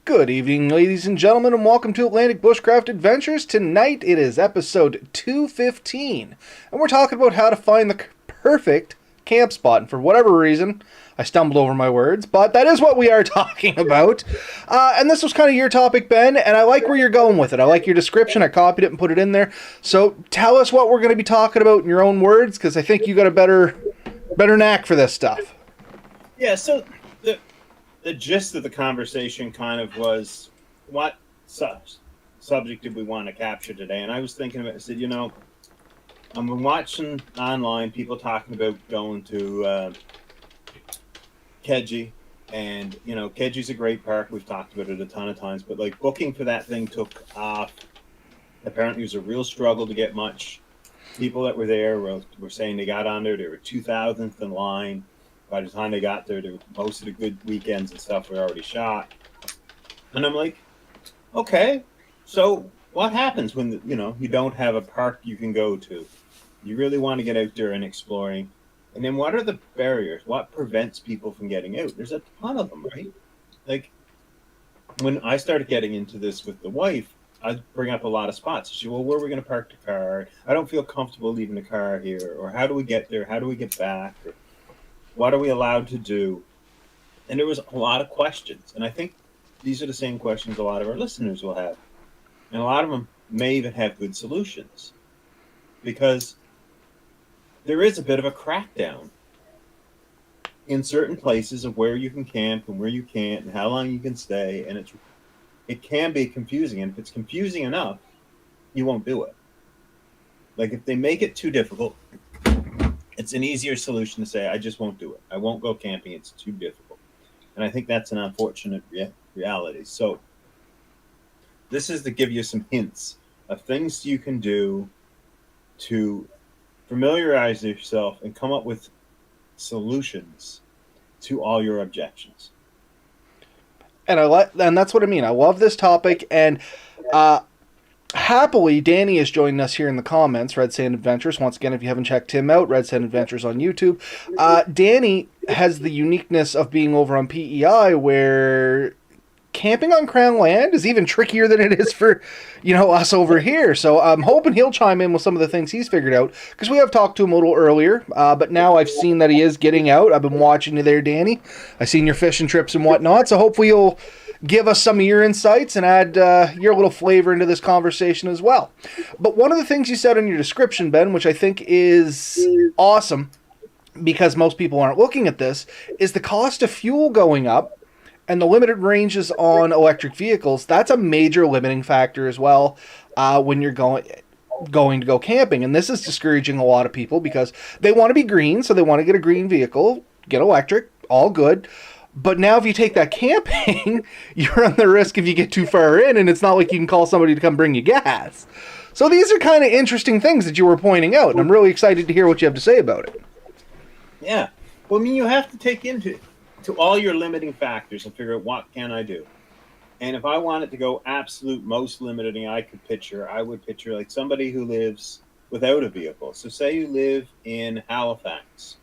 Good evening, ladies and gentlemen, and welcome to Atlantic Bushcraft Adventures. Tonight it is episode 215, and we're talking about how to find the perfect camp spot. And for whatever reason, I stumbled over my words, but that is what we are talking about. And this was kind of your topic, Ben, and I like where you're going with it. I like your description. I copied it and put it in there. So tell us what we're going to be talking about in your own words, because I think you got a better knack for this stuff. Yeah, so the gist of the conversation kind of was what subject did we want to capture today? And I was thinking about it. I said, I'm watching online people talking about going to Keji. And, Keji's a great park. We've talked about it a ton of times. But, booking for that thing took off. Apparently, it was a real struggle to get much. People that were there were saying they got on there. They were 2,000th in line. By the time they got there, most of the good weekends and stuff were already shot. And I'm like, okay, so what happens when you don't have a park you can go to? You really want to get out there and exploring. And then what are the barriers? What prevents people from getting out? There's a ton of them, right? Like when I started getting into this with the wife, I'd bring up a lot of spots. She said, well, where are we going to park the car? I don't feel comfortable leaving the car here. Or how do we get there? How do we get back? Or, what are we allowed to do? And there was a lot of questions. And I think these are the same questions a lot of our listeners will have. And a lot of them may even have good solutions. Because there is a bit of a crackdown in certain places of where you can camp and where you can't and how long you can stay. And it can be confusing. And if it's confusing enough, you won't do it. Like if they make it too difficult, it's an easier solution to say, I just won't do it. I won't go camping. It's too difficult. And I think that's an unfortunate reality. So this is to give you some hints of things you can do to familiarize yourself and come up with solutions to all your objections. And that's what I mean. I love this topic, and happily, Danny is joining us here in the comments, Red Sand Adventures. Once again, if you haven't checked him out, Red Sand Adventures on YouTube. Danny has the uniqueness of being over on PEI, where camping on Crown land is even trickier than it is for, us over here. So I'm hoping he'll chime in with some of the things he's figured out, because we have talked to him a little earlier, but now I've seen that he is getting out. I've been watching you there, Danny. I've seen your fishing trips and whatnot, so hopefully you'll give us some of your insights and add your little flavor into this conversation as well. But one of the things you said in your description, Ben, which I think is awesome, because most people aren't looking at this, is the cost of fuel going up and the limited ranges on electric vehicles. That's a major limiting factor as well when you're going to go camping. And this is discouraging a lot of people because they want to be green, so they want to get a green vehicle, get electric, all good. But now if you take that camping, you're on the risk if you get too far in, and it's not like you can call somebody to come bring you gas. So these are kind of interesting things that you were pointing out, and I'm really excited to hear what you have to say about it. Yeah. Well, I mean, you have to take into all your limiting factors and figure out what can I do. And if I wanted to go absolute most limiting I could picture, I would picture like somebody who lives without a vehicle. So say you live in Halifax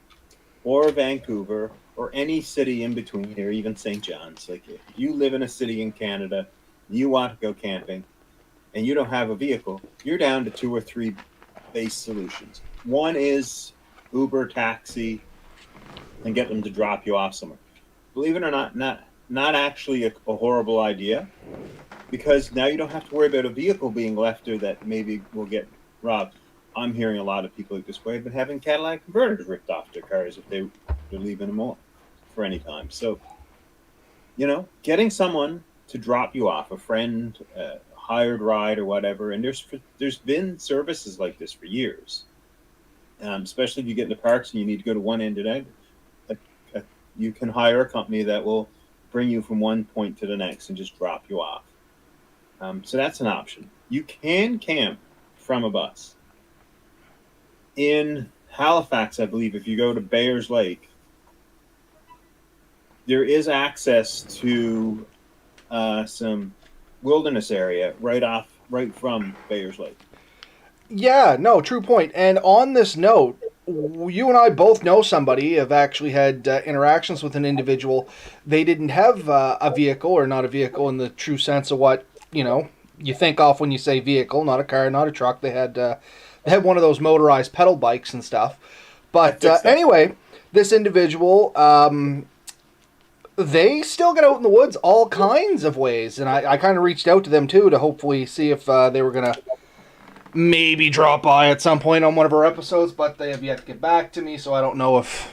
or Vancouver or any city in between here, even St. John's. Like if you live in a city in Canada, you want to go camping, and you don't have a vehicle, you're down to 2 or 3 base solutions. One is Uber, taxi, and get them to drop you off somewhere. Believe it or not actually a horrible idea, because now you don't have to worry about a vehicle being left there that maybe will get robbed. I'm hearing a lot of people like this way have been having Cadillac converters ripped off their cars if they're leaving them on for any time. So, getting someone to drop you off, a friend, hired ride or whatever, and there's been services like this for years, especially if you get in the parks and you need to go to one end to the other. You can hire a company that will bring you from one point to the next and just drop you off. So that's an option. You can camp from a bus. In Halifax, I believe, if you go to Bayers Lake, there is access to some wilderness area right from Bayers Lake. Yeah, no, true point. And on this note, you and I both know somebody have actually had interactions with an individual. They didn't have a vehicle, or not a vehicle in the true sense of what you think off when you say vehicle, not a car, not a truck. They had one of those motorized pedal bikes and stuff. I But fixed that. anyway, this individual, they still get out in the woods all kinds of ways, and I kind of reached out to them too to hopefully see if they were gonna maybe drop by at some point on one of our episodes, but they have yet to get back to me, so I don't know if,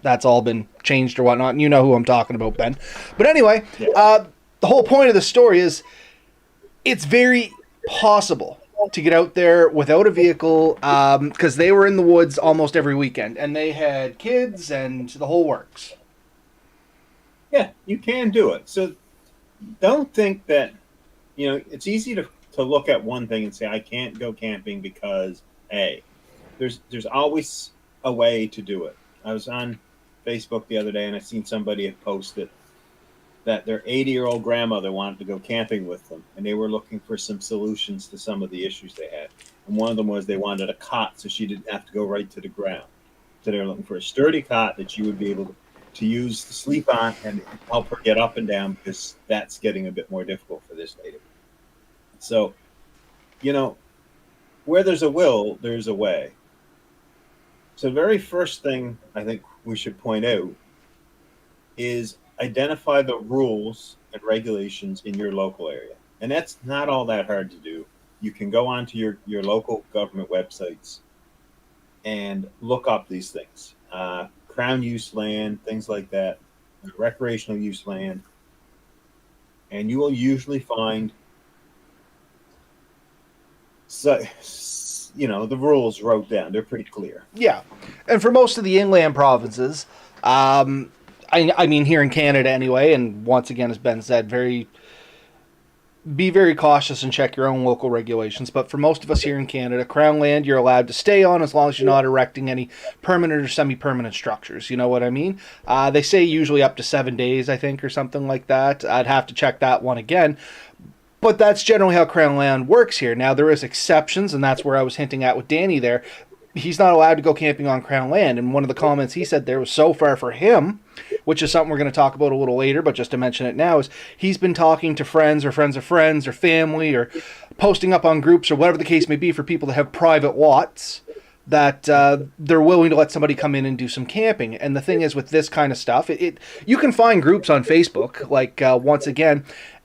that's all been changed or whatnot. And you know who I'm talking about, Ben. But anyway, Yeah. the whole point of the story is it's very possible to get out there without a vehicle, because they were in the woods almost every weekend, and they had kids and the whole works. Yeah, you can do it. So don't think that, it's easy to look at one thing and say, I can't go camping because A. There's always a way to do it. I was on Facebook the other day and I seen somebody had posted that their 80-year-old grandmother wanted to go camping with them, and they were looking for some solutions to some of the issues they had. And one of them was they wanted a cot so she didn't have to go right to the ground. So they were looking for a sturdy cot that she would be able to use to sleep on and help her get up and down, because that's getting a bit more difficult for this lady. So, where there's a will, there's a way. So the very first thing I think we should point out is identify the rules and regulations in your local area. And that's not all that hard to do. You can go onto your local government websites and look up these things. Crown use land, things like that, recreational use land. And you will usually find the rules wrote down. They're pretty clear. Yeah, and for most of the inland provinces, I mean here in Canada anyway, and once again, as Ben said, be very cautious and check your own local regulations. But for most of us here in Canada, Crown land you're allowed to stay on as long as you're not erecting any permanent or semi-permanent structures. You know what I mean? They say usually up to 7 days, I think, or something like that. I'd have to check that one again. But that's generally how Crown land works here. Now, there is exceptions, and that's where I was hinting at with Danny there. He's not allowed to go camping on Crown land. And one of the comments he said there was so far for him, which is something we're going to talk about a little later, but just to mention it now, is he's been talking to friends or friends of friends or family or posting up on groups or whatever the case may be for people that have private lots that they're willing to let somebody come in and do some camping. And the thing is with this kind of stuff, you can find groups on Facebook, like once again,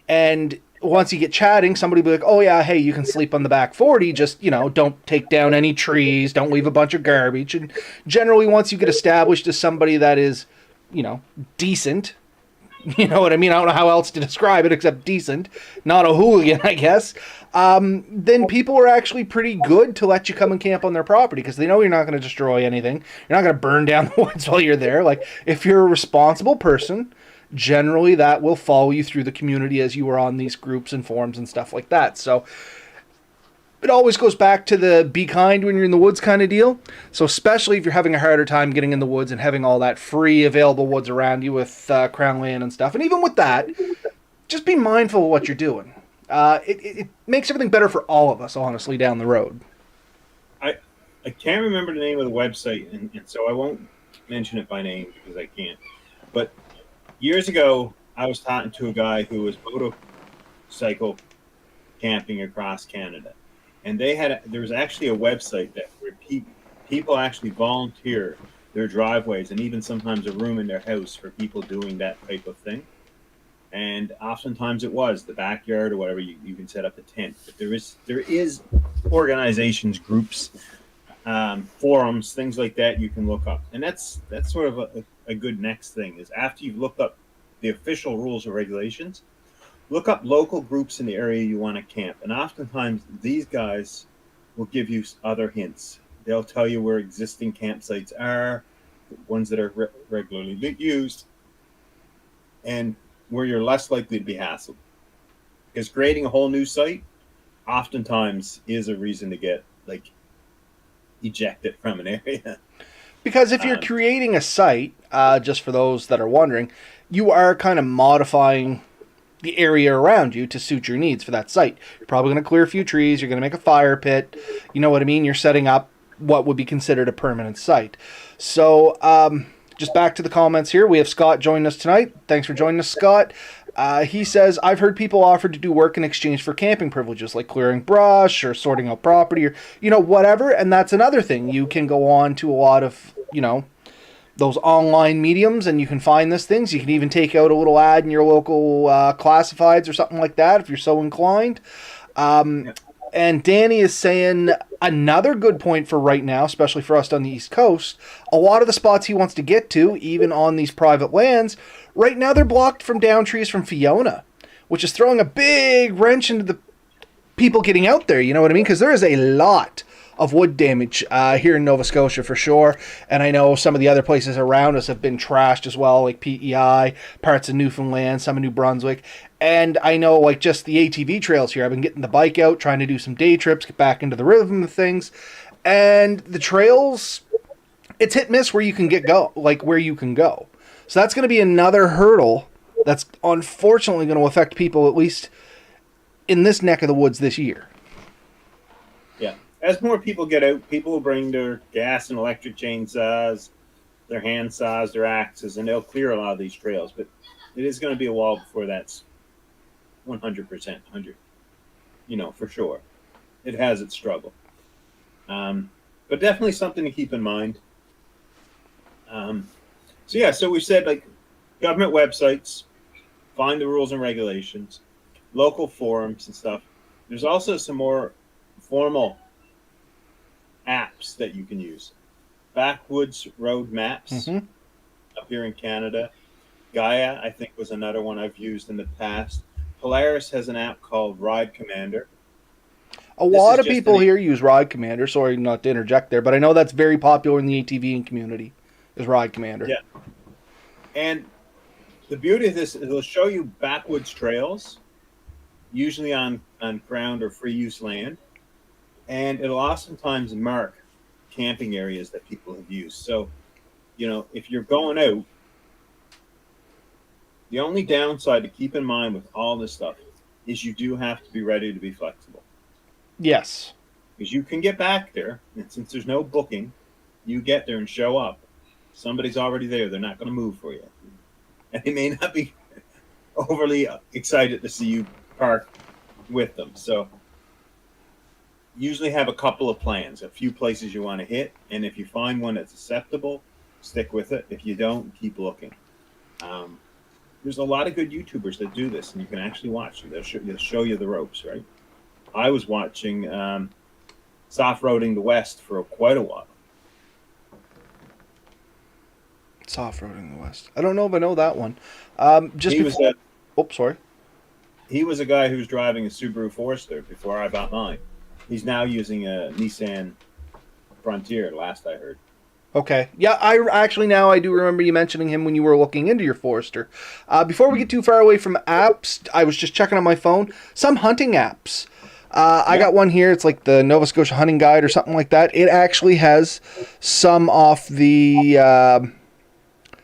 and once you get chatting, somebody will be like, oh yeah, hey, you can sleep on the back 40, just, don't take down any trees, don't leave a bunch of garbage. And generally, once you get established as somebody that is, decent, you know what I mean? I don't know how else to describe it except decent, not a hooligan, I guess. Then people are actually pretty good to let you come and camp on their property because they know you're not going to destroy anything. You're not going to burn down the woods while you're there. Like, if you're a responsible person, generally that will follow you through the community as you are on these groups and forums and stuff like that. So it always goes back to the be kind when you're in the woods kind of deal. So especially if you're having a harder time getting in the woods and having all that free available woods around you with Crown land and stuff. And even with that, just be mindful of what you're doing. It makes everything better for all of us, honestly, down the road. I can't remember the name of the website, and so I won't mention it by name because I can't. But years ago, I was talking to a guy who was motorcycle camping across Canada, and there was actually a website where people actually volunteer their driveways and even sometimes a room in their house for people doing that type of thing. And oftentimes it was the backyard or whatever. You can set up a tent, but there is organizations, groups, forums, things like that you can look up, and that's sort of a good next thing is after you've looked up the official rules or regulations, look up local groups in the area you want to camp. And oftentimes these guys will give you other hints. They'll tell you where existing campsites are, ones that are regularly used, and where you're less likely to be hassled. Because creating a whole new site oftentimes is a reason to get ejected from an area. Because if you're creating a site, just for those that are wondering, you are kind of modifying the area around you to suit your needs for that site. You're probably going to clear a few trees. You're going to make a fire pit. You know what I mean? You're setting up what would be considered a permanent site. So, just back to the comments here. We have Scott joining us tonight. Thanks for joining us, Scott. He says, I've heard people offer to do work in exchange for camping privileges, like clearing brush or sorting out property or, whatever. And that's another thing. You can go on to a lot of, those online mediums and you can find these things. You can even take out a little ad in your local classifieds or something like that if you're so inclined. And Danny is saying another good point for right now, especially for us on the East Coast, a lot of the spots he wants to get to, even on these private lands, right now they're blocked from down trees from Fiona, which is throwing a big wrench into the people getting out there, you know what I mean? Because there is a lot of wood damage here in Nova Scotia for sure, and I know some of the other places around us have been trashed as well, like PEI, parts of Newfoundland, some of New Brunswick, and I know like just the ATV trails here, I've been getting the bike out, trying to do some day trips, get back into the rhythm of things, and the trails, it's hit miss where you can where you can go. So that's going to be another hurdle that's unfortunately going to affect people, at least in this neck of the woods this year. Yeah. As more people get out, people will bring their gas and electric chainsaws, their hand saws, their axes, and they'll clear a lot of these trails. But it is going to be a while before that's 100%, 100, for sure. It has its struggle. But definitely something to keep in mind. So we said, like, government websites, find the rules and regulations, local forums and stuff. There's also some more formal apps that you can use. Backwoods Road Maps up here in Canada. Gaia, I think, was another one I've used in the past. Polaris has an app called Ride Commander. A lot of people here use Ride Commander. Sorry not to interject there, but I know that's very popular in the ATVing community, is Ride Commander. Yeah. And the beauty of this is it'll show you backwoods trails, usually on ground or free use land. And it'll oftentimes mark camping areas that people have used. So, if you're going out, the only downside to keep in mind with all this stuff is you do have to be ready to be flexible. Yes. Because you can get back there, and since there's no booking, you get there and show up. Somebody's already there. They're not going to move for you. And they may not be overly excited to see you park with them. So usually have a couple of plans, a few places you want to hit, and if you find one that's acceptable, stick with it. If you don't, keep looking. There's a lot of good YouTubers that do this, and you can actually watch them. They'll show you the ropes, right? I was watching Soft Roading the West for quite a while. Soft Roading the West. I don't know if I know that one. Sorry. He was a guy who was driving a Subaru Forester before I bought mine. He's now using a Nissan Frontier, last I heard. Okay. Yeah, I do remember you mentioning him when you were looking into your Forester. Before we get too far away from apps, I was just checking on my phone. Some hunting apps. I got one here. It's like the Nova Scotia Hunting Guide or something like that. It actually has some off the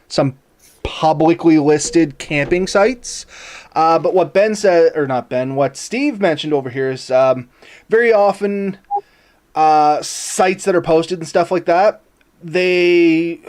some publicly listed camping sites. But what what Steve mentioned over here is very often sites that are posted and stuff like that, they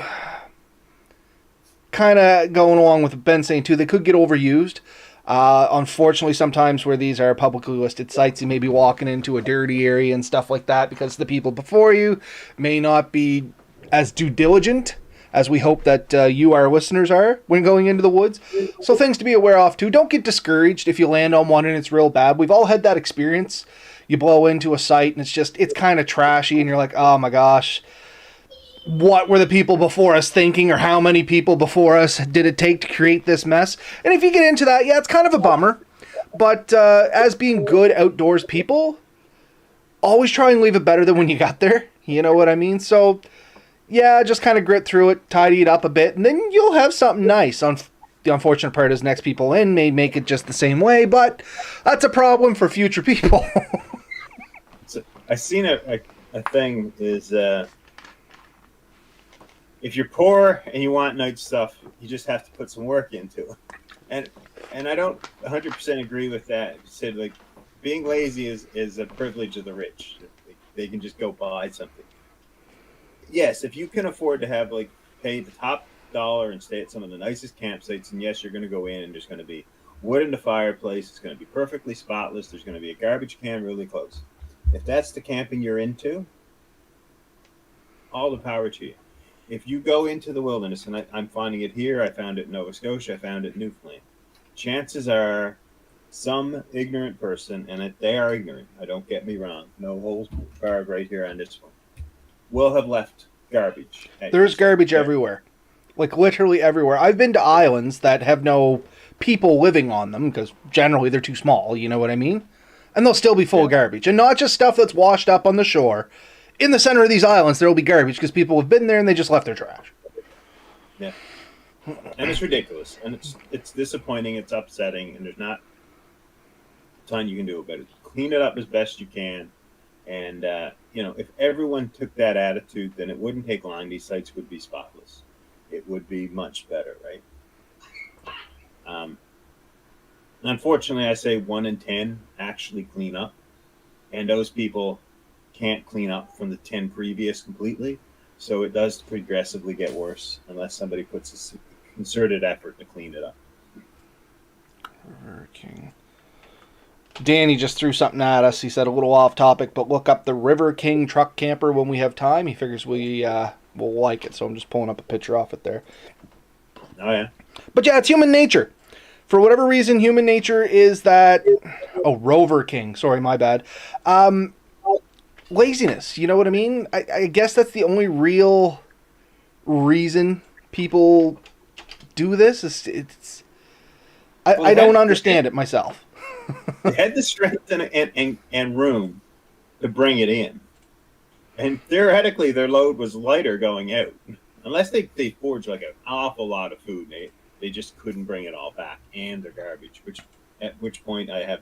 kind of going along with what Ben's saying too, they could get overused. Unfortunately, sometimes where these are publicly listed sites, you may be walking into a dirty area and stuff like that because the people before you may not be as due diligent as we hope that you, our listeners, are when going into the woods. So things to be aware of too. Don't get discouraged if you land on one and it's real bad. We've all had that experience. You blow into a site and it's kind of trashy and you're like, oh my gosh, what were the people before us thinking, or how many people before us did it take to create this mess? And if you get into that, yeah, it's kind of a bummer. But as being good outdoors people, always try and leave it better than when you got there. You know what I mean? So yeah, just kind of grit through it, tidy it up a bit, and then you'll have something nice. The unfortunate part is next people in may make it just the same way, but that's a problem for future people. So I seen a thing is if you're poor and you want nice stuff, you just have to put some work into it. And I don't 100% agree with that. It said, like, being lazy is a privilege of the rich. They can just go buy something. yes, if you can afford to have like pay the top dollar and stay at some of the nicest campsites, and yes, you're going to go in and there's going to be wood in the fireplace. It's going to be perfectly spotless. There's going to be a garbage can really close. If that's the camping you're into, all the power to you. If you go into the wilderness, and I'm finding it here, I found it in Nova Scotia, I found it in Newfoundland. Chances are some ignorant person, and they are ignorant, don't get me wrong, no holds barred right here on this one, will have left garbage. There's garbage everywhere. Like literally everywhere. I've been to islands that have no people living on them because generally they're too small, you know what I mean? And they'll still be full of garbage. And not just stuff that's washed up on the shore. In the center of these islands, there will be garbage because people have been there and they just left their trash. Yeah. And it's ridiculous. And it's disappointing. It's upsetting. And there's not a ton you can do about it. Clean it up as best you can. And, if everyone took that attitude, then it wouldn't take long. These sites would be spotless. It would be much better, right? Unfortunately, I say 1 in 10 actually clean up. And those people can't clean up from the 10 previous completely. So it does progressively get worse unless somebody puts a concerted effort to clean it up. River King. Danny just threw something at us. He said a little off topic, but look up the River King truck camper when we have time. He figures we will like it, so I'm just pulling up a picture off it there. Oh, yeah. But yeah, it's human nature. For whatever reason, human nature is that... Oh, Rover King. Sorry, my bad. Laziness, you know what I mean? I guess that's the only real reason people do this. I don't understand it myself. They had the strength and room to bring it in. And theoretically, their load was lighter going out. Unless they forged like an awful lot of food. They just couldn't bring it all back and their garbage, at which point I have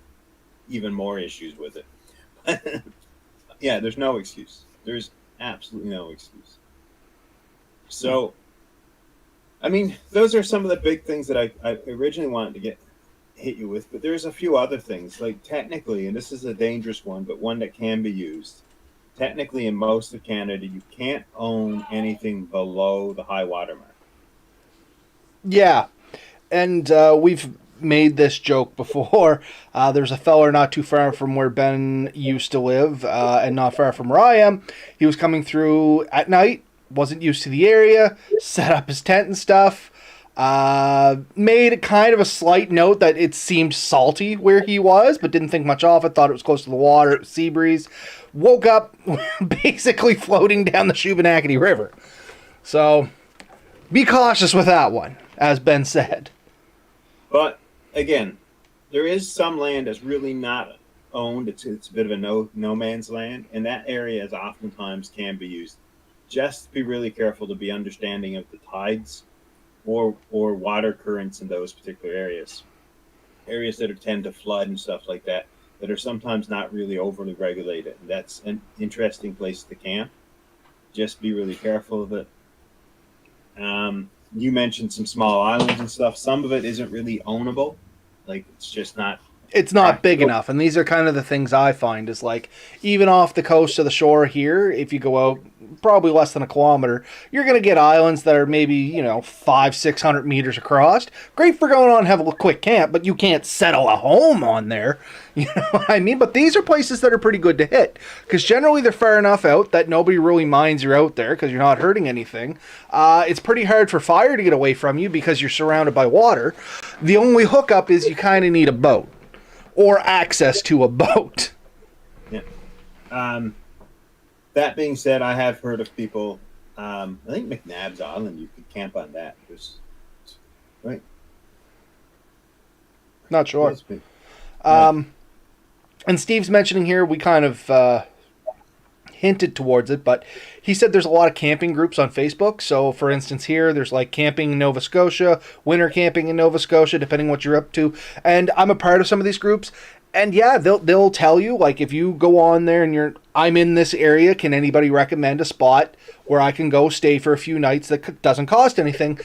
even more issues with it. Yeah, there's no excuse. There's absolutely no excuse. So, I mean, those are some of the big things that I originally wanted to hit you with, but there's a few other things. Like technically, and this is a dangerous one, but one that can be used. Technically, in most of Canada, you can't own anything below the high water mark. Yeah, and we've made this joke before. There's a feller not too far from where Ben used to live, and not far from where I am. He was coming through at night, wasn't used to the area, set up his tent and stuff, made kind of a slight note that it seemed salty where he was, but didn't think much of it, thought it was close to the water, sea breeze. Woke up basically floating down the Shubenacadie River. So, be cautious with that one, as Ben said. But again, there is some land that's really not owned. It's a bit of a no man's land, and that area is oftentimes can be used. Just be really careful to be understanding of the tides or water currents in those particular areas. Areas that tend to flood and stuff like that are sometimes not really overly regulated. And that's an interesting place to camp. Just be really careful of it. You mentioned some small islands and stuff. Some of it isn't really ownable. Like, it's just not... It's not big enough. And these are kind of the things I find is like, even off the coast of the shore here, if you go out probably less than a kilometer, you're going to get islands that are maybe, 500-600 meters across. Great for going on and have a quick camp, but you can't settle a home on there. You know what I mean? But these are places that are pretty good to hit, because generally they're far enough out that nobody really minds you're out there because you're not hurting anything. It's pretty hard for fire to get away from you because you're surrounded by water. The only hookup is you kind of need a boat or access to a boat. Yeah. That being said, I have heard of people, I think McNabb's Island, you could camp on that. Right? Not sure. And Steve's mentioning here, we kind of hinted towards it, but he said there's a lot of camping groups on Facebook. So, for instance, here, there's like camping in Nova Scotia, winter camping in Nova Scotia, depending what you're up to. And I'm a part of some of these groups. And yeah, they'll tell you, like, if you go on there and I'm in this area, can anybody recommend a spot where I can go stay for a few nights that doesn't cost anything?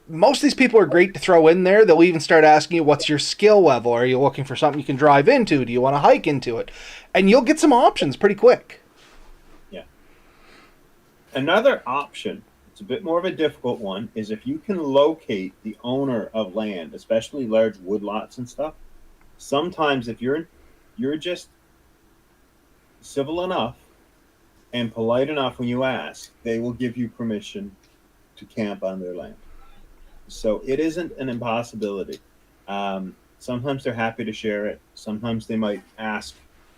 Most of these people are great to throw in there. They'll even start asking you, what's your skill level? Are you looking for something you can drive into? Do you want to hike into it? And you'll get some options pretty quick. Yeah. Another option, it's a bit more of a difficult one, is if you can locate the owner of land, especially large woodlots and stuff. Sometimes if you're just civil enough and polite enough when you ask, they will give you permission to camp on their land. So it isn't an impossibility. Sometimes they're happy to share it. Sometimes they might ask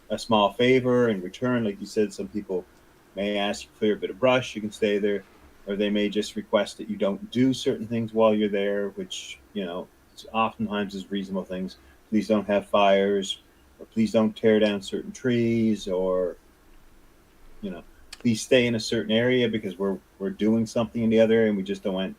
a small favor in return. Like you said, some people may ask you to clear a bit of brush, you can stay there, or they may just request that you don't do certain things while you're there, which, oftentimes is reasonable things. Please don't have fires, or please don't tear down certain trees, or, please stay in a certain area because we're doing something in the other area and we just don't want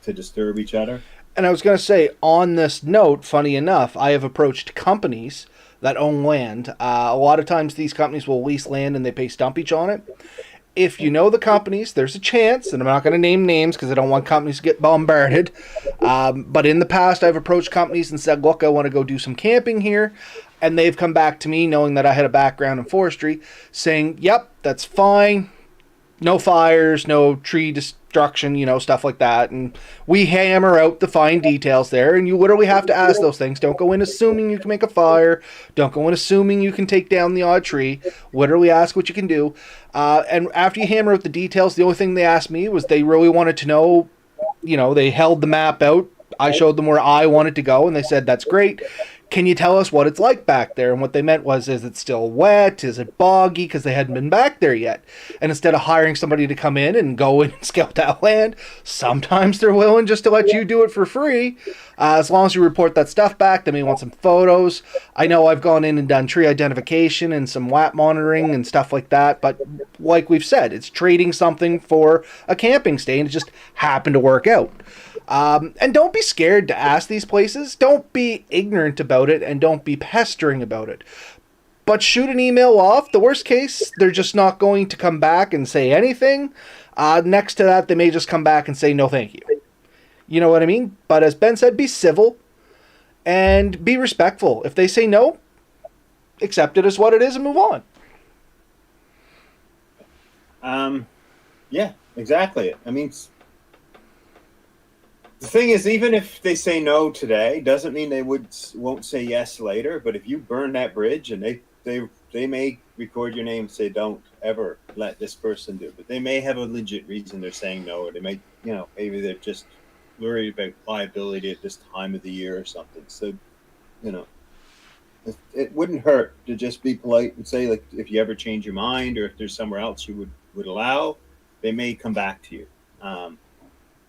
to disturb each other. And I was going to say, on this note, funny enough, I have approached companies that own land. A lot of times these companies will lease land and they pay stumpage on it. If you know the companies, there's a chance, and I'm not going to name names because I don't want companies to get bombarded. But in the past, I've approached companies and said, look, I want to go do some camping here. And they've come back to me, knowing that I had a background in forestry, saying, yep, that's fine. No fires, no tree destruction, stuff like that. And we hammer out the fine details there. And you literally have to ask those things. Don't go in assuming you can make a fire. Don't go in assuming you can take down the odd tree. Literally ask what you can do. And after you hammer out the details, the only thing they asked me was they really wanted to know, they held the map out. I showed them where I wanted to go, and they said, that's great. Can you tell us what it's like back there? And what they meant was, is it still wet? Is it boggy? Because they hadn't been back there yet. And instead of hiring somebody to come in and go and scout that land, sometimes they're willing just to let you do it for free. As long as you report that stuff back, they may want some photos. I know I've gone in and done tree identification and some WAP monitoring and stuff like that. But like we've said, it's trading something for a camping stay, and it just happened to work out. And don't be scared to ask these places. Don't be ignorant about it, and don't be pestering about it. But shoot an email off. The worst case, they're just not going to come back and say anything. Next to that, they may just come back and say no thank you. You know what I mean? But as Ben said, be civil and be respectful. If they say no, accept it as what it is and move on. Yeah, exactly. I mean, the thing is, even if they say no today, doesn't mean they won't say yes later. But if you burn that bridge, and they may record your name and say, don't ever let this person do it. But they may have a legit reason they're saying no, or they may, maybe they're just worried about liability at this time of the year or something. So, it wouldn't hurt to just be polite and say, like, if you ever change your mind, or if there's somewhere else you would allow, they may come back to you.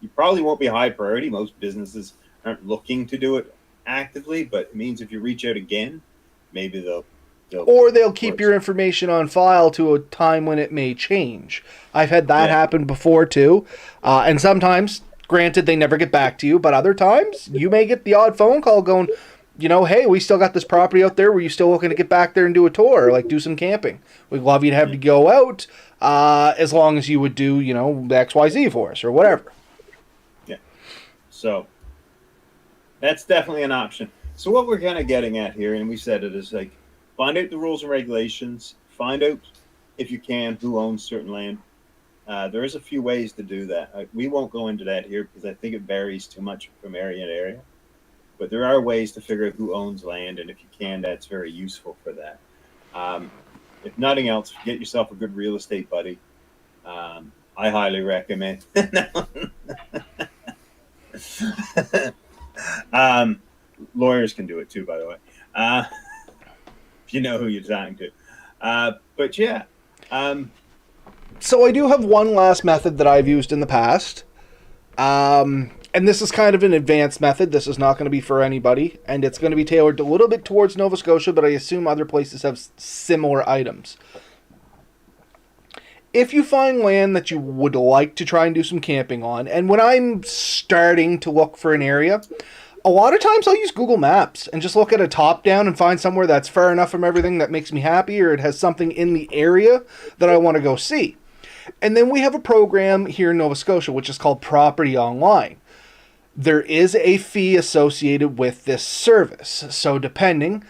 You probably won't be high priority. Most businesses aren't looking to do it actively, but it means if you reach out again, maybe they'll keep your information on file to a time when it may change. I've had that happen before too. And sometimes, granted, they never get back to you, but other times you may get the odd phone call going, hey, we still got this property out there. Were you still looking to get back there and do a tour, or like do some camping? We'd love you to have to go out, as long as you would do, the XYZ for us or whatever. So that's definitely an option. So what we're kind of getting at here, and we said it, is like, find out the rules and regulations, find out, if you can, who owns certain land. There is a few ways to do that. We won't go into that here because I think it varies too much from area to area. But there are ways to figure out who owns land, and if you can, that's very useful for that. If nothing else, get yourself a good real estate buddy. I highly recommend. Lawyers can do it too, by the way, if you know who you're talking to. But yeah. So I do have one last method that I've used in the past. And this is kind of an advanced method. This is not going to be for anybody, and it's going to be tailored a little bit towards Nova Scotia, but I assume other places have similar items. If you find land that you would like to try and do some camping on, and when I'm starting to look for an area, a lot of times I'll use Google Maps and just look at a top down and find somewhere that's far enough from everything that makes me happy, or it has something in the area that I want to go see. And then we have a program here in Nova Scotia which is called Property Online. There is a fee associated with this service. So depending,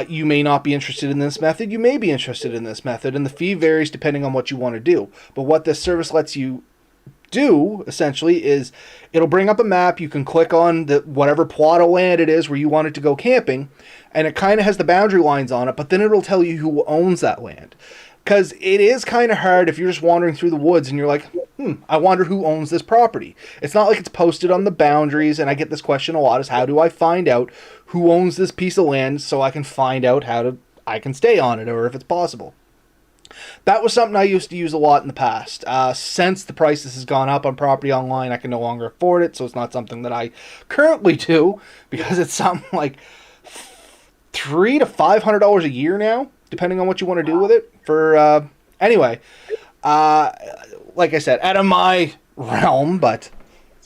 You may not be interested in this method. You may be interested in this method, and the fee varies depending on what you want to do. But what this service lets you do essentially is it'll bring up a map. You can click on the whatever plot of land it is where you want it to go camping, and it kind of has the boundary lines on it, but then it'll tell you who owns that land, because it is kind of hard if you're just wandering through the woods and you're like, I wonder who owns this property. It's not like it's posted on the boundaries, and I get this question a lot, is how do I find out who owns this piece of land so I can find out I can stay on it, or if it's possible. That was something I used to use a lot in the past. Since the prices has gone up on property online, I can no longer afford it, so it's not something that I currently do, because it's something like $300 to $500 a year now, depending on what you want to do with it. Anyway, like I said, out of my realm, but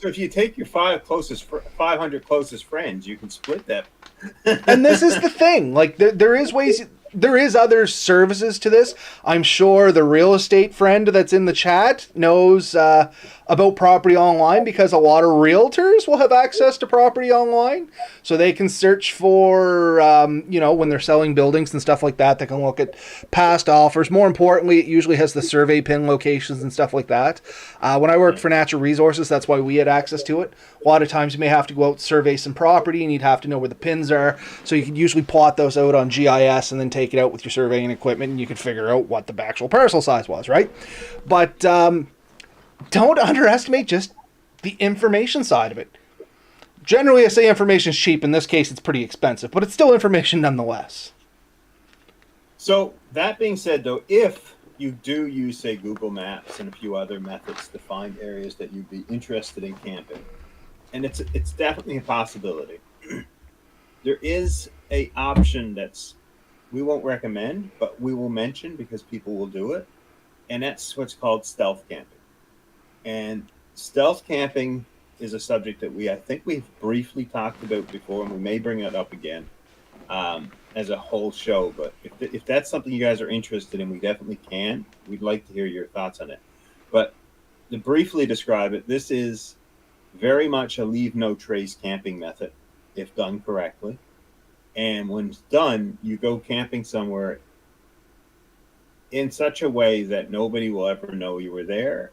So if you take your 500 closest friends, you can split that. and this is the thing, like there is ways. There is other services to this. I'm sure the real estate friend that's in the chat knows about property online, because a lot of realtors will have access to property online. So they can search for, when they're selling buildings and stuff like that, they can look at past offers. More importantly, it usually has the survey pin locations and stuff like that. When I worked for Natural Resources, that's why we had access to it. A lot of times you may have to go out and survey some property, and you'd have to know where the pins are. So you could usually plot those out on GIS and then take it out with your surveying equipment, and you could figure out what the actual parcel size was, right? But don't underestimate just the information side of it. Generally, I say information is cheap. In this case, it's pretty expensive, but it's still information nonetheless. So that being said, though, if you do use, say, Google Maps and a few other methods to find areas that you'd be interested in camping, and it's definitely a possibility, there is a option that's we won't recommend, but we will mention because people will do it, and that's what's called stealth camping. And stealth camping is a subject that I think we've briefly talked about before, and we may bring it up again as a whole show. But if that's something you guys are interested in, we definitely can. We'd like to hear your thoughts on it. But to briefly describe it, this is very much a leave no trace camping method, if done correctly. And when it's done, you go camping somewhere in such a way that nobody will ever know you were there,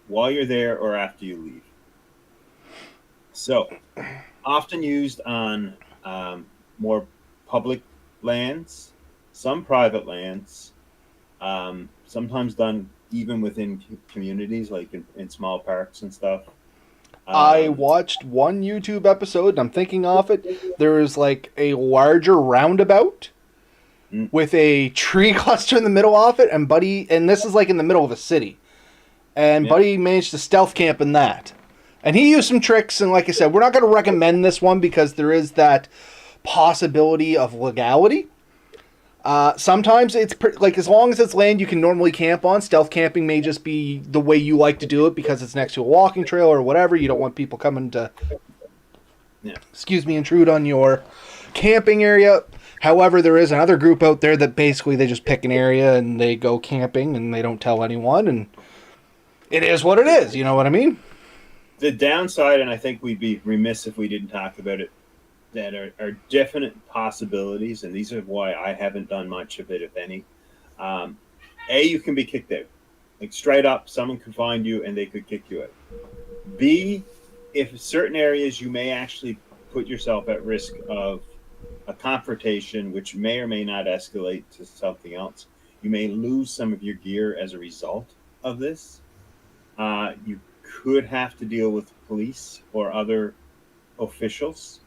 while you're there or after you leave. So, often used on more public lands, some private lands, sometimes done even within communities, like in small parks and stuff. I watched one YouTube episode, and I'm thinking off it, there was like a larger roundabout with a tree cluster in the middle of it, and this is like in the middle of a city. And Buddy managed to stealth camp in that. And he used some tricks, and like I said, we're not going to recommend this one because there is that possibility of legality. Sometimes it's like, as long as it's land you can normally camp on, stealth camping may just be the way you like to do it because it's next to a walking trail or whatever. You don't want people coming to, intrude on your camping area. However, there is another group out there that basically they just pick an area and they go camping and they don't tell anyone, and it is what it is. You know what I mean? The downside, and I think we'd be remiss if we didn't talk about it, that are definite possibilities, and these are why I haven't done much of it, if any. You can be kicked out. Like, straight up, someone could find you and they could kick you out. B, if certain areas you may actually put yourself at risk of a confrontation, which may or may not escalate to something else. You may lose some of your gear as a result of this. You could have to deal with police or other officials.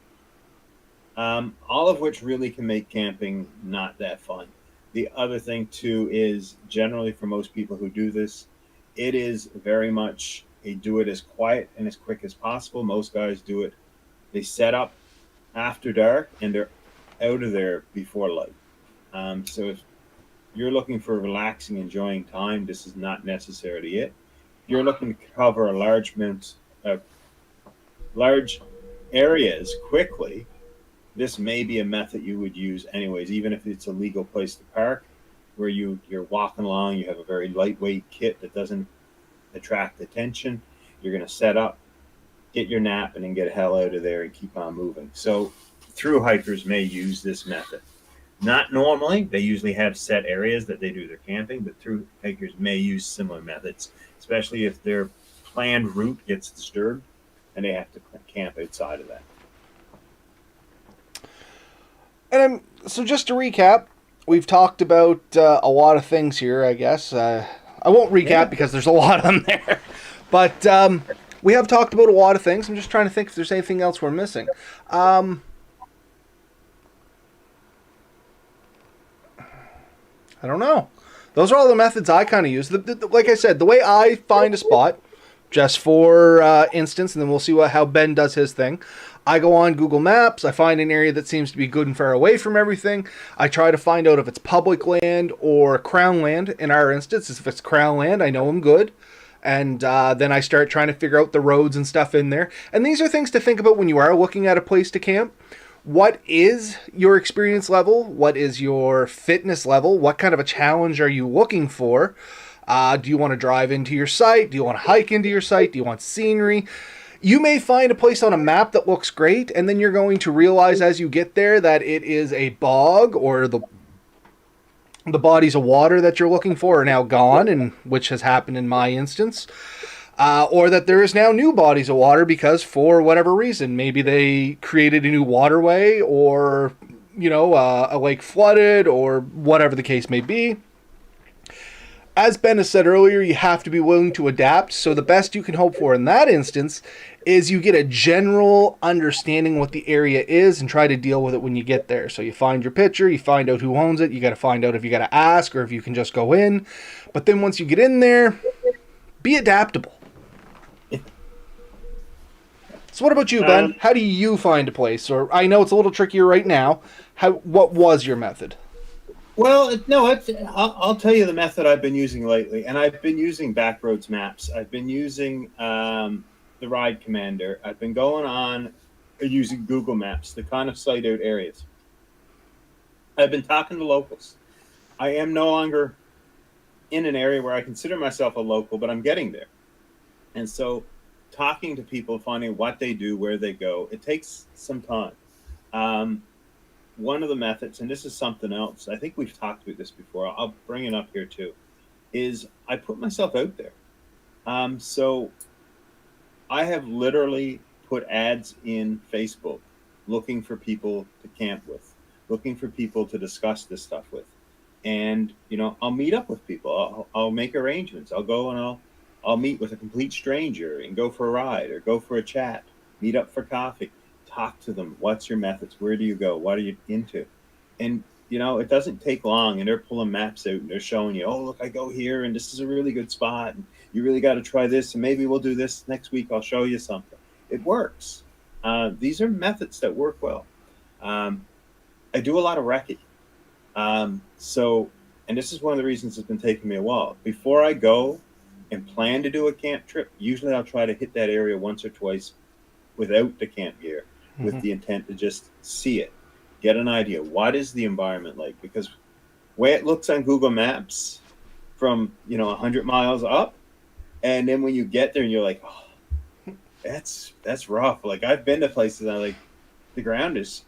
All of which really can make camping not that fun. The other thing, too, is generally for most people who do this, it is very much a do it as quiet and as quick as possible. Most guys do it. They set up after dark and they're out of there before light. So if you're looking for relaxing, enjoying time, this is not necessarily it. If you're looking to cover a large areas quickly, this may be a method you would use anyways, even if it's a legal place to park, where you're walking along, you have a very lightweight kit that doesn't attract attention. You're going to set up, get your nap, and then get the hell out of there and keep on moving. So through hikers may use this method. Not normally. They usually have set areas that they do their camping, but through hikers may use similar methods, especially if their planned route gets disturbed and they have to camp outside of that. And so just to recap, we've talked about a lot of things here, I guess. I won't recap because there's a lot of them there. But we have talked about a lot of things. I'm just trying to think if there's anything else we're missing. I don't know. Those are all the methods I kind of use. Like I said, the way I find a spot, just for instance, and then we'll see how Ben does his thing. I go on Google Maps. I find an area that seems to be good and far away from everything. I try to find out if it's public land or crown land. In our instance, if it's crown land, I know I'm good. And then I start trying to figure out the roads and stuff in there. And these are things to think about when you are looking at a place to camp. What is your experience level? What is your fitness level? What kind of a challenge are you looking for? Do you want to drive into your site? Do you want to hike into your site? Do you want scenery? You may find a place on a map that looks great, and then you're going to realize as you get there that it is a bog, or the bodies of water that you're looking for are now gone, and which has happened in my instance. Or that there is now new bodies of water because for whatever reason, maybe they created a new waterway, or, a lake flooded, or whatever the case may be. As Ben has said earlier, you have to be willing to adapt. So the best you can hope for in that instance is you get a general understanding what the area is and try to deal with it when you get there. So you find your picture, you find out who owns it, you got to find out if you got to ask or if you can just go in. But then once you get in there, be adaptable. So what about you, Ben? How do you find a place? Or I know it's a little trickier right now. What was your method? Well, no, I'll tell you the method I've been using lately, and I've been using Backroads Maps. I've been using the Ride Commander. I've been going on using Google Maps to kind of site out areas. I've been talking to locals. I am no longer in an area where I consider myself a local, but I'm getting there. And so talking to people, finding what they do, where they go, it takes some time. One of the methods, and this is something else, I think we've talked about this before, I'll bring it up here too, is I put myself out there. So I have literally put ads in Facebook looking for people to camp with, looking for people to discuss this stuff with. And, I'll meet up with people. I'll make arrangements. I'll go and I'll meet with a complete stranger and go for a ride or go for a chat, meet up for coffee. Talk to them. What's your methods? Where do you go? What are you into? And, it doesn't take long, and they're pulling maps out and they're showing you, oh, look, I go here and this is a really good spot. And you really got to try this. And maybe we'll do this next week. I'll show you something. It works. These are methods that work well. I do a lot of recce. And this is one of the reasons it's been taking me a while. Before I go and plan to do a camp trip, usually I'll try to hit that area once or twice without the camp gear, with the intent to just see it, get an idea. What is the environment like? Because the way it looks on Google Maps from, 100 miles up, and then when you get there and you're like, oh, that's rough. Like, I've been to places and the ground is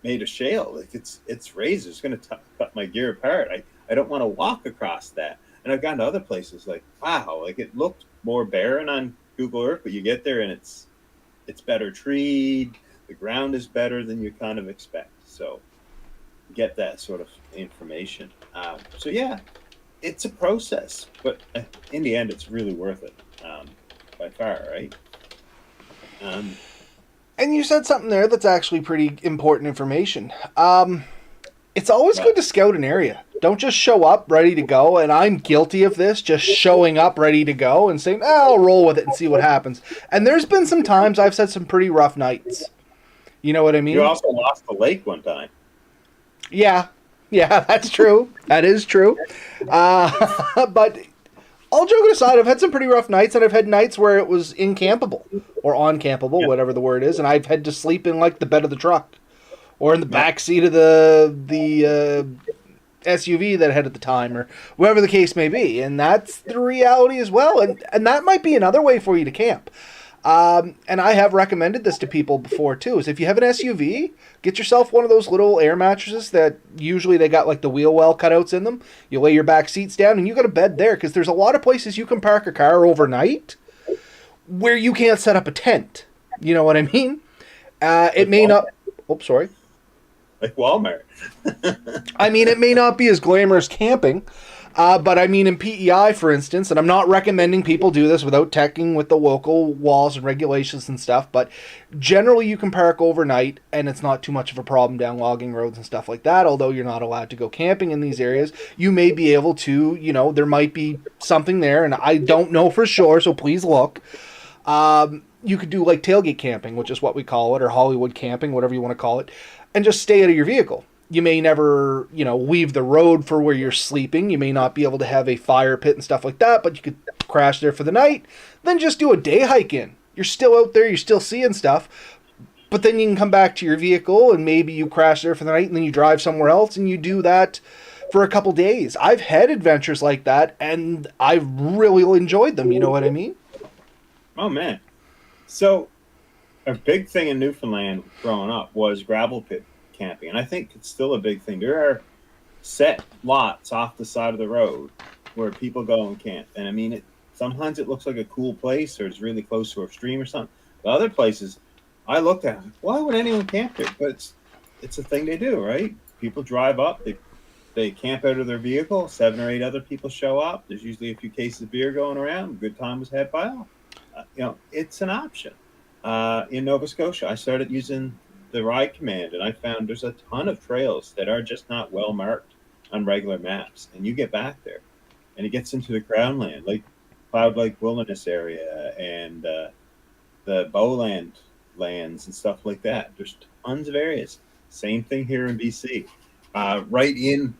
made of shale. Like, it's raised. It's going to cut my gear apart. I don't want to walk across that. And I've gone to other places like, wow, like it looked more barren on Google Earth, but you get there and it's better treed, the ground is better than you kind of expect. So get that sort of information. So yeah, it's a process, but in the end, it's really worth it by far, right? And you said something there that's actually pretty important information. It's always good to scout an area. Don't just show up ready to go, and I'm guilty of this, just showing up ready to go and saying, I'll roll with it and see what happens. And there's been some times I've had some pretty rough nights. You know what I mean? You also lost the lake one time. Yeah, that's true. That is true. But all joking aside, I've had some pretty rough nights, and I've had nights where it was incampable or on-campable, whatever the word is, and I've had to sleep in the bed of the truck or in the back seat of the SUV that I had at the time, or whatever the case may be. And that's the reality as well. And that might be another way for you to camp. And I have recommended this to people before too, is if you have an SUV, get yourself one of those little air mattresses that usually they got like the wheel well cutouts in them. You lay your back seats down and you got a bed there, because there's a lot of places you can park a car overnight where you can't set up a tent. You know what I mean? It Like may Walmart. not. Oh, sorry. Like Walmart. I mean, it may not be as glamorous camping, but I mean, in PEI, for instance, and I'm not recommending people do this without checking with the local laws and regulations and stuff, but generally you can park overnight and it's not too much of a problem down logging roads and stuff like that. Although you're not allowed to go camping in these areas, you may be able to, there might be something there, and I don't know for sure, so please look. You could do like tailgate camping, which is what we call it, or Hollywood camping, whatever you want to call it, and just stay out of your vehicle. You may never, leave the road for where you're sleeping. You may not be able to have a fire pit and stuff like that, but you could crash there for the night. Then just do a day hike in. You're still out there, you're still seeing stuff, but then you can come back to your vehicle and maybe you crash there for the night and then you drive somewhere else and you do that for a couple days. I've had adventures like that and I've really enjoyed them. You know what I mean? Oh man. So a big thing in Newfoundland growing up was gravel pit camping, and I think it's still a big thing. There are set lots off the side of the road where people go and camp, and I mean, sometimes it looks like a cool place, or it's really close to a stream or something. But other places, I looked at, why would anyone camp there? But it's a thing they do, right? People drive up, they camp out of their vehicle. 7 or 8 other people show up. There's usually a few cases of beer going around. Good time was had by all. It's an option. In Nova Scotia, I started using the Ride Command, and I found there's a ton of trails that are just not well marked on regular maps. And you get back there, and it gets into the Crown Land, like Cloud Lake Wilderness area and the Bowland lands and stuff like that. There's tons of areas. Same thing here in BC. Right in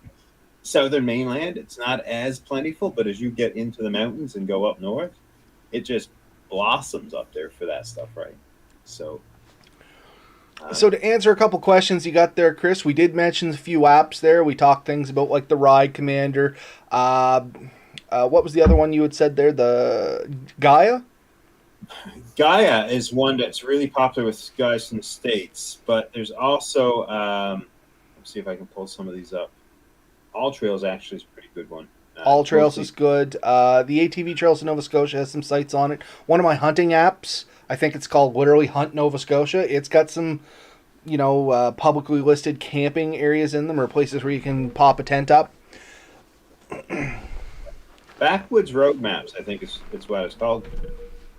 southern mainland, it's not as plentiful, but as you get into the mountains and go up north, it just blossoms up there for that stuff, right? So to answer a couple questions you got there, Chris, we did mention a few apps there. We talked things about like the Ride Commander. What was the other one you had said there? The Gaia? Gaia is one that's really popular with guys from the States, but there's also, let's see if I can pull some of these up. All Trails actually is a pretty good one. All Trails is good. The ATV Trails in Nova Scotia has some sites on it. One of my hunting apps, I think it's called literally Hunt Nova Scotia. It's got some, publicly listed camping areas in them, or places where you can pop a tent up. Backwoods Road Maps, I think it's what it's called.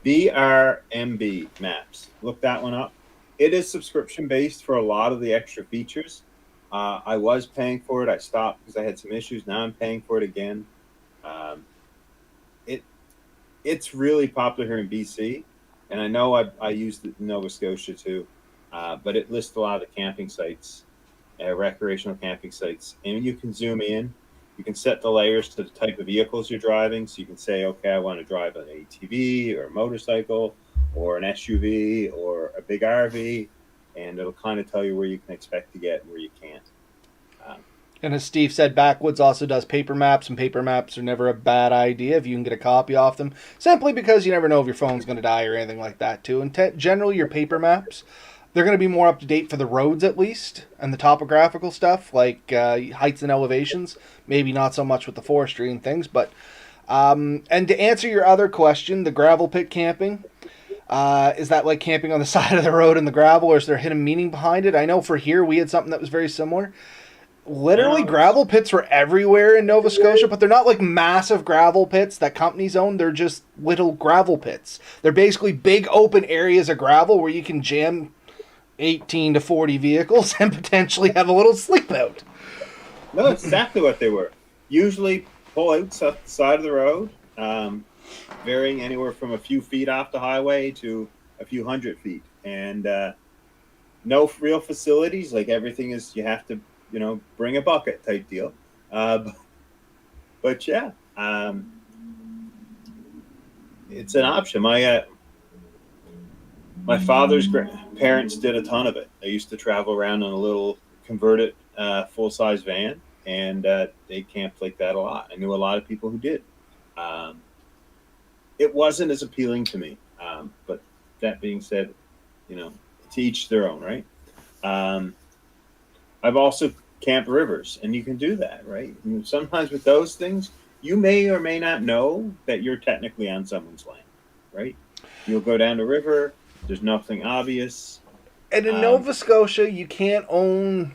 BRMB Maps. Look that one up. It is subscription based for a lot of the extra features. I was paying for it. I stopped because I had some issues. Now I'm paying for it again. It's really popular here in BC, and I know I used it in Nova Scotia too. But it lists a lot of the camping sites, recreational camping sites, and you can zoom in. You can set the layers to the type of vehicles you're driving. So you can say, okay, I want to drive an ATV or a motorcycle or an SUV or a big RV, and it'll kind of tell you where you can expect to get and where you can't. And as Steve said, Backwoods also does paper maps, and paper maps are never a bad idea if you can get a copy off them, simply because you never know if your phone's going to die or anything like that, too. And generally, your paper maps, they're going to be more up to date for the roads, at least, and the topographical stuff, like heights and elevations. Maybe not so much with the forestry and things, but... and to answer your other question, the gravel pit camping... is that like camping on the side of the road in the gravel, or is there a hidden meaning behind it? I know for here we had something that was very similar. Literally, gravel pits were everywhere in Nova Scotia, but they're not like massive gravel pits that companies own. They're just little gravel pits. They're basically big open areas of gravel where you can jam 18 to 40 vehicles and potentially have a little sleep out. No, that's exactly what they were. Usually pull out the side of the road, varying anywhere from a few feet off the highway to a few hundred feet. And no real facilities. Like everything is, you have to, bring a bucket type deal. But yeah, it's an option. My father's parents did a ton of it. They used to travel around in a little converted full-size van, and they camped like that a lot. I knew a lot of people who did. It wasn't as appealing to me, but that being said, to each their own, right? Um, I've also camped rivers, and you can do that, right? And sometimes with those things, you may or may not know that you're technically on someone's land, right? You'll go down the river. There's nothing obvious. And in Um, Nova Scotia, you can't own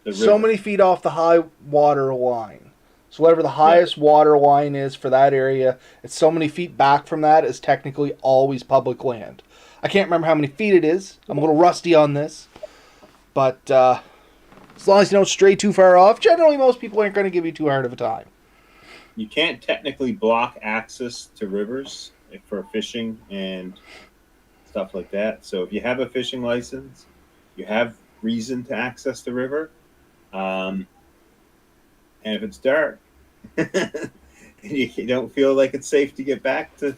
the so river, many feet off the high water line. So whatever the yeah, highest water line is for that area, it's so many feet back from that is technically always public land. I can't remember how many feet it is. I'm a little rusty on this. But as long as you don't stray too far off, generally most people aren't going to give you too hard of a time. you can't technically block access to rivers for fishing and stuff like that. So if you have a fishing license, you have reason to access the river. And if it's dark, and you don't feel like it's safe to get back to.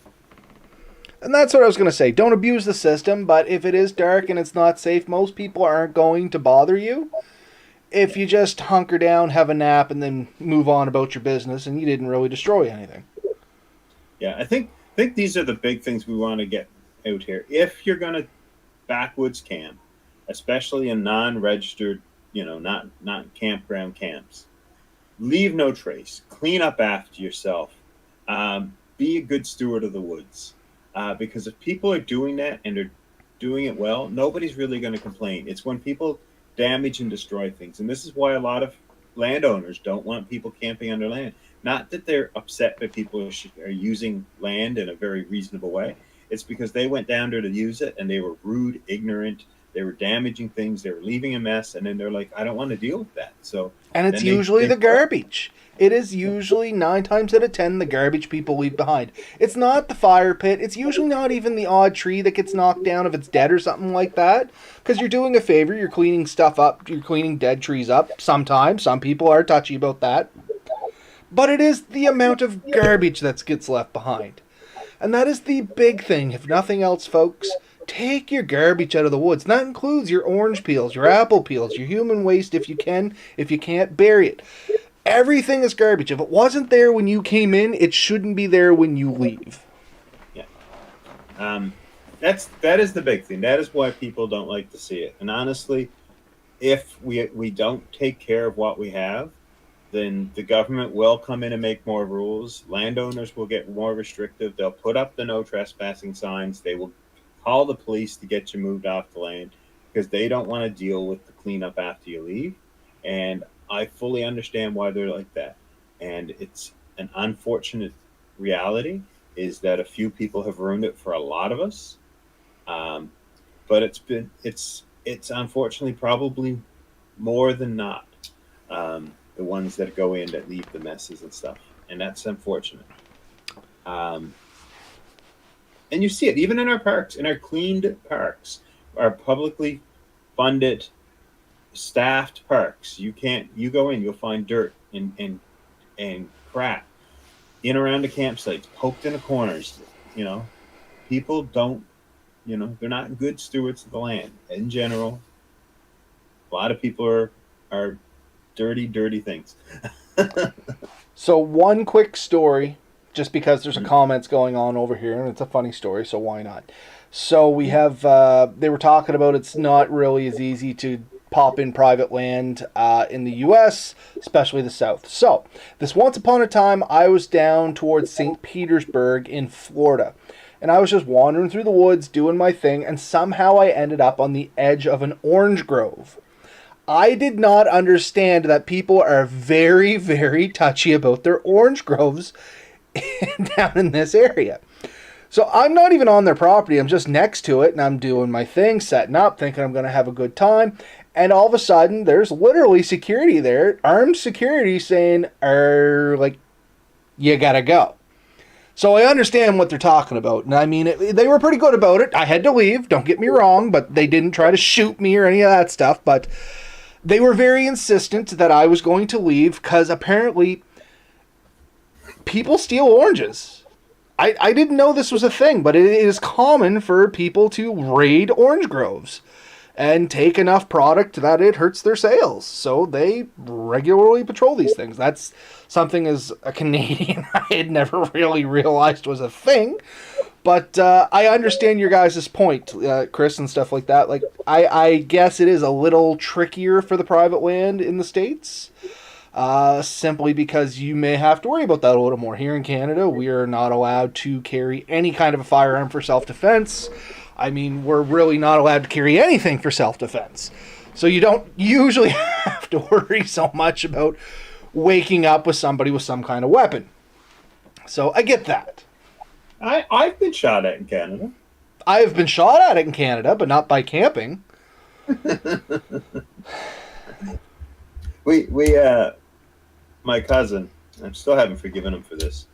And that's what I was going to say. Don't abuse the system, but if it is dark and it's not safe, most people aren't going to bother you. If you just hunker down, have a nap, and then move on about your business, and you didn't really destroy anything. Yeah, I think these are the big things we want to get out here. If you're going to backwoods camp, especially in non-registered, not campground camps, leave no trace. Clean up after yourself. Be a good steward of the woods. Because if people are doing that and they're doing it well, nobody's really going to complain. It's when people damage and destroy things. And this is why a lot of landowners don't want people camping on their land. Not that they're upset that people are using land in a very reasonable way. It's because they went down there to use it and they were rude, ignorant. They were damaging things. They were leaving a mess. And then they're like, I don't want to deal with that. So, and it's usually the garbage. It is usually 9 times out of 10 the garbage people leave behind. It's not the fire pit. It's usually not even the odd tree that gets knocked down if it's dead or something like that. Because you're doing a favor. You're cleaning stuff up. You're cleaning dead trees up. Sometimes. Some people are touchy about that. But it is the amount of garbage that gets left behind. And that is the big thing. If nothing else, folks, take your garbage out of the woods. And that includes your orange peels, your apple peels, your human waste if you can. If you can't, bury it. Everything is garbage. If it wasn't there when you came in, it shouldn't be there when you leave. Yeah. That is the big thing. That is why people don't like to see it. And honestly, if we don't take care of what we have, then the government will come in and make more rules. Landowners will get more restrictive. They'll put up the no trespassing signs. They will call the police to get you moved off the land because they don't want to deal with the cleanup after you leave. And I fully understand why they're like that. And it's an unfortunate reality is that a few people have ruined it for a lot of us. But it's unfortunately probably more than not the ones that go in that leave the messes and stuff. And that's unfortunate. And you see it even in our parks, in our cleaned parks, our publicly funded staffed parks. You go in, you'll find dirt and crap in around the campsites, poked in the corners. People don't, they're not good stewards of the land in general. A lot of people are dirty things. So one quick story, just because there's a comments going on over here, and it's a funny story, so why not? So we have, they were talking about it's not really as easy to pop in private land in the U.S., especially the South. So, this once upon a time, I was down towards St. Petersburg in Florida. And I was just wandering through the woods, doing my thing, and somehow I ended up on the edge of an orange grove. I did not understand that people are very, very touchy about their orange groves down in this area. So I'm not even on their property. I'm just next to it, and I'm doing my thing, setting up, thinking I'm going to have a good time. And all of a sudden, there's literally security there, armed security, saying, you gotta go. So I understand what they're talking about. And I mean, they were pretty good about it. I had to leave, don't get me wrong, but they didn't try to shoot me or any of that stuff. But they were very insistent that I was going to leave because apparently people steal oranges. I didn't know this was a thing, but it is common for people to raid orange groves and take enough product that it hurts their sales. So they regularly patrol these things. That's something as a Canadian I had never really realized was a thing. But I understand your guys' point, Chris, and stuff like that. Like, I guess it is a little trickier for the private land in the States, simply because you may have to worry about that a little more. Here in Canada, we are not allowed to carry any kind of a firearm for self-defense. I mean, we're really not allowed to carry anything for self-defense. So you don't usually have to worry so much about waking up with somebody with some kind of weapon. So I get that. I've been shot at in Canada. I have been shot at it in Canada, but not by camping. We my cousin, I still haven't forgiven him for this,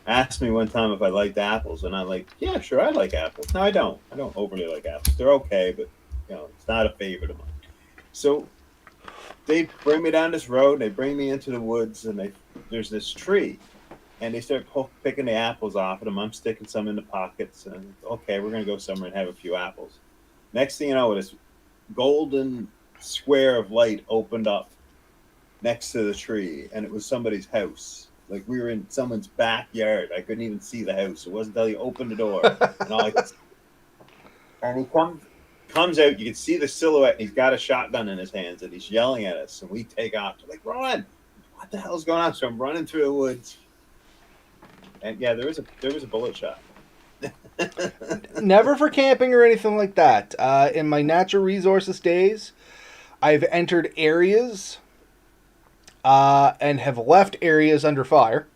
asked me one time if I liked apples, and I'm like, yeah, sure, I like apples. No, I don't. I don't overly like apples. They're okay, but it's not a favorite of mine. So they bring me down this road, they bring me into the woods, and there's this tree. And they start picking the apples off of them. I'm sticking some in the pockets. And okay, we're going to go somewhere and have a few apples. Next thing you know, this golden square of light opened up next to the tree. And it was somebody's house. Like we were in someone's backyard. I couldn't even see the house. It wasn't until he opened the door. And all I could see. And he comes out. You can see the silhouette. And he's got a shotgun in his hands. And he's yelling at us. And we take off. We're like, run. What the hell's going on? So I'm running through the woods. And yeah, there was a bullet shot. Never for camping or anything like that. In my natural resources days, I've entered areas and have left areas under fire,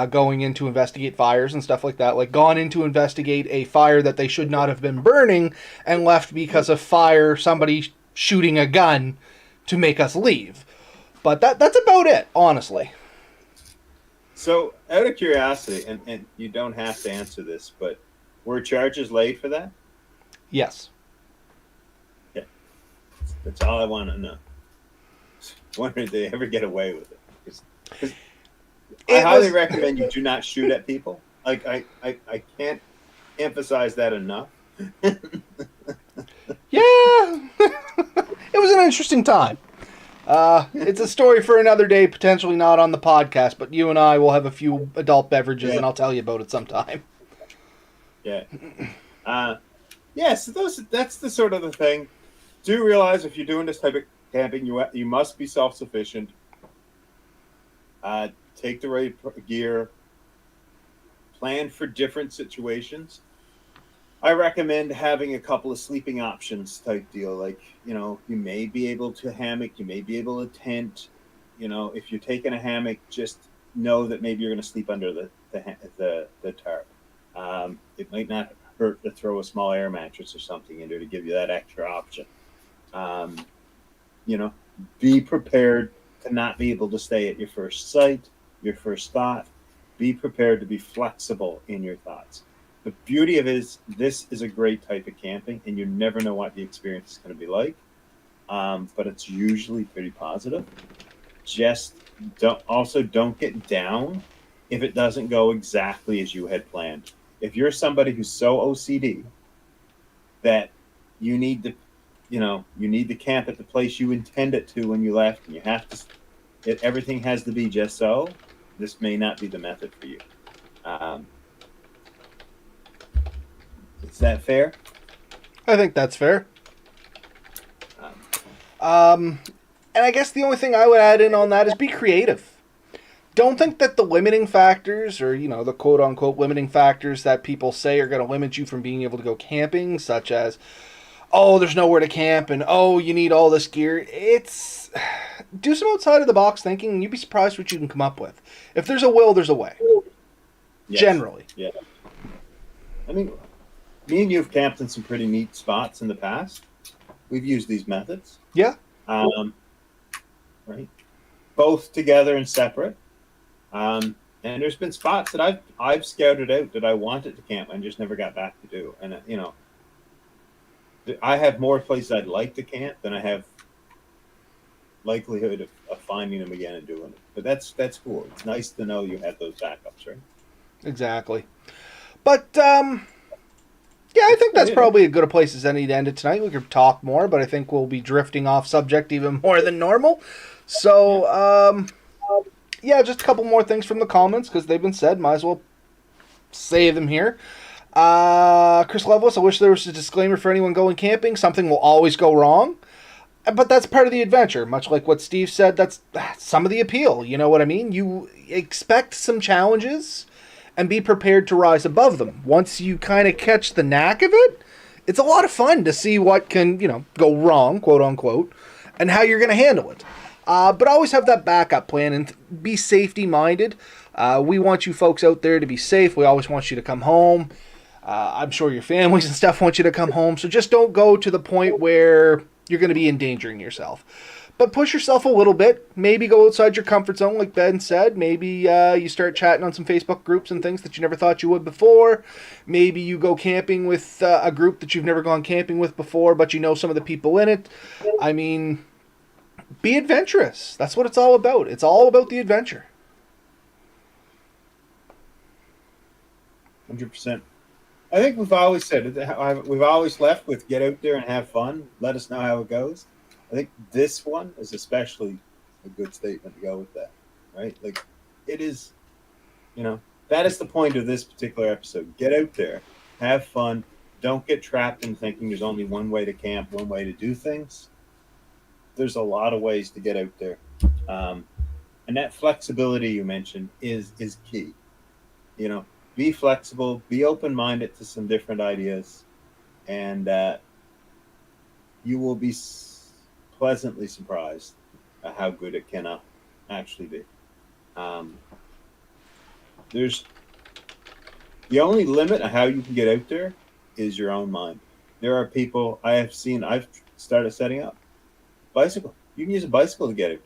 going in to investigate fires and stuff like that. Like gone in to investigate a fire that they should not have been burning and left because of fire, somebody shooting a gun to make us leave. But that's about it, honestly. So, out of curiosity, and you don't have to answer this, but were charges laid for that? Yes. Yeah. That's all I want to know. Wonder if they ever get away with it. Because I highly recommend you do not shoot at people. Like, I can't emphasize that enough. Yeah. It was an interesting time. It's a story for another day, potentially not on the podcast, but you and I will have a few adult beverages and I'll tell you about it sometime. Yeah. So that's the sort of the thing. Do realize if you're doing this type of camping, you must be self-sufficient. Take the right gear. Plan for different situations. I recommend having a couple of sleeping options type deal. Like, you may be able to hammock, you may be able to tent. If you're taking a hammock, just know that maybe you're going to sleep under the tarp. It might not hurt to throw a small air mattress or something in there to give you that extra option. Be prepared to not be able to stay at your first site, your first thought. Be prepared to be flexible in your thoughts. The beauty of it is this is a great type of camping, and you never know what the experience is going to be like. But it's usually pretty positive. Just don't get down if it doesn't go exactly as you had planned. If you're somebody who's so OCD that you need to camp at the place you intend it to when you left, and you have to, everything has to be just so, this may not be the method for you. Is that fair? I think that's fair. And I guess the only thing I would add in on that is be creative. Don't think that the limiting factors, or, the quote-unquote limiting factors that people say are going to limit you from being able to go camping, such as, oh, there's nowhere to camp, and, oh, you need all this gear. Do some outside-of-the-box thinking, and you'd be surprised what you can come up with. If there's a will, there's a way. Yes. Generally. Yeah. I mean, me and you have camped in some pretty neat spots in the past. We've used these methods. Yeah. Right. Both together and separate. And there's been spots that I've scouted out that I wanted to camp and just never got back to do. And I have more places I'd like to camp than I have likelihood of finding them again and doing it. But that's cool. It's nice to know you have those backups, right? Exactly. But yeah, I think that's probably as good a place as any to end it tonight. We could talk more, but I think we'll be drifting off subject even more than normal. So, yeah, just a couple more things from the comments, because they've been said. Might as well say them here. Chris Loveless, I wish there was a disclaimer for anyone going camping. Something will always go wrong. But that's part of the adventure. Much like what Steve said, that's some of the appeal. You know what I mean? You expect some challenges and be prepared to rise above them. Once you kind of catch the knack of it, it's a lot of fun to see what can, go wrong, quote unquote, and how you're going to handle it. But always have that backup plan and be safety minded. We want you folks out there to be safe. We always want you to come home. I'm sure your families and stuff want you to come home. So just don't go to the point where you're going to be endangering yourself. But push yourself a little bit. Maybe go outside your comfort zone, like Ben said. Maybe you start chatting on some Facebook groups and things that you never thought you would before. Maybe you go camping with a group that you've never gone camping with before, but you know some of the people in it. I mean, be adventurous. That's what it's all about. It's all about the adventure. 100%. I think we've always said it. We've always left with get out there and have fun. Let us know how it goes. I think this one is especially a good statement to go with that, right? Like, it is, that is the point of this particular episode. Get out there, have fun. Don't get trapped in thinking there's only one way to camp, one way to do things. There's a lot of ways to get out there. And that flexibility you mentioned is key. Be flexible, be open-minded to some different ideas, and you will be pleasantly surprised at how good it can actually be. There's the only limit of how you can get out there is your own mind. There are people I've started setting up bicycle. You can use a bicycle to get out.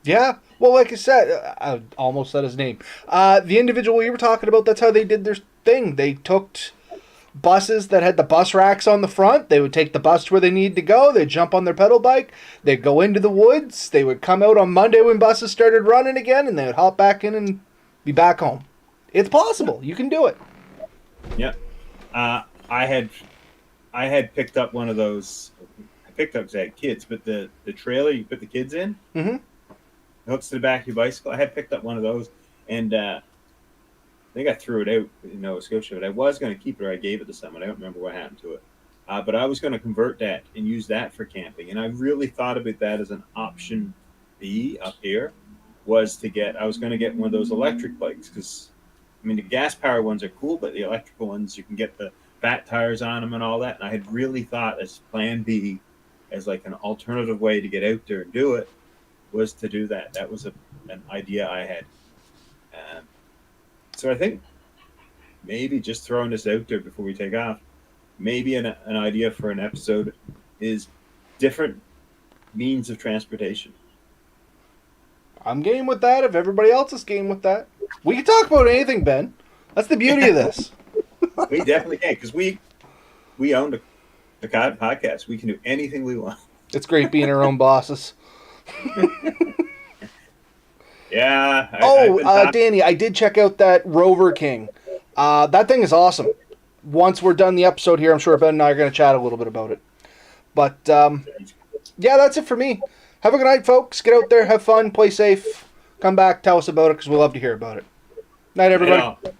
Yeah, well, like I said, I almost said his name. The individual you were talking about, that's how they did their thing. They took buses that had the bus racks on the front. They would take the bus to where they needed to go. They'd jump on their pedal bike. They'd go into the woods. They would come out on Monday when buses started running again, and they would hop back in and be back home. It's possible. You can do it. Yeah. I had picked up one of those. I picked up because I had kids, but the trailer you put the kids in. Mm-hmm. Hooks to the back of your bicycle. I had picked up one of those, and I think I threw it out in Nova Scotia, but I was going to keep it, or I gave it to someone. I don't remember what happened to it. But I was going to convert that and use that for camping, and I really thought about that as an option B up here, I was going to get one of those electric bikes, because, the gas-powered ones are cool, but the electrical ones, you can get the fat tires on them and all that, and I had really thought as plan B, as like an alternative way to get out there and do it, was to do that. That was an idea I had. So I think maybe just throwing this out there before we take off, maybe an idea for an episode is different means of transportation. I'm game with that if everybody else is game with that. We can talk about anything, Ben. That's the beauty of this. We definitely can, because we own the podcast. We can do anything we want. It's great being our own bosses. Yeah. Danny, I did check out that Rover King. That thing is awesome. Once we're done the episode here, I'm sure Ben and I are going to chat a little bit about it. But, yeah, that's it for me. Have a good night, folks. Get out there, have fun, play safe. Come back, tell us about it, because we'll love to hear about it. Night, everybody. Yeah.